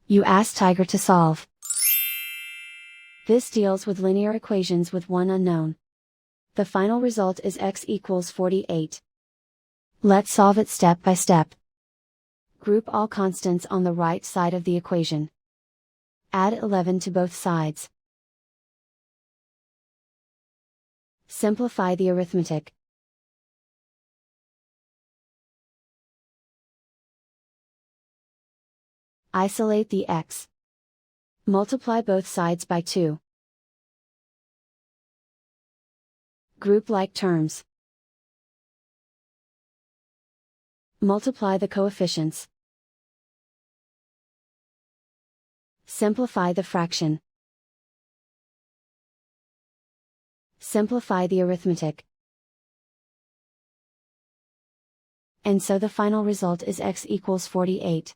You ask Tiger to solve. This deals with linear equations with one unknown. The final result is x equals 48. Let's solve it step by step. Group all constants on the right side of the equation. Add 11 to both sides. Simplify the arithmetic. Isolate the x. Multiply both sides by 2. Group like terms. Multiply the coefficients. Simplify the fraction. Simplify the arithmetic. And so the final result is x equals 48.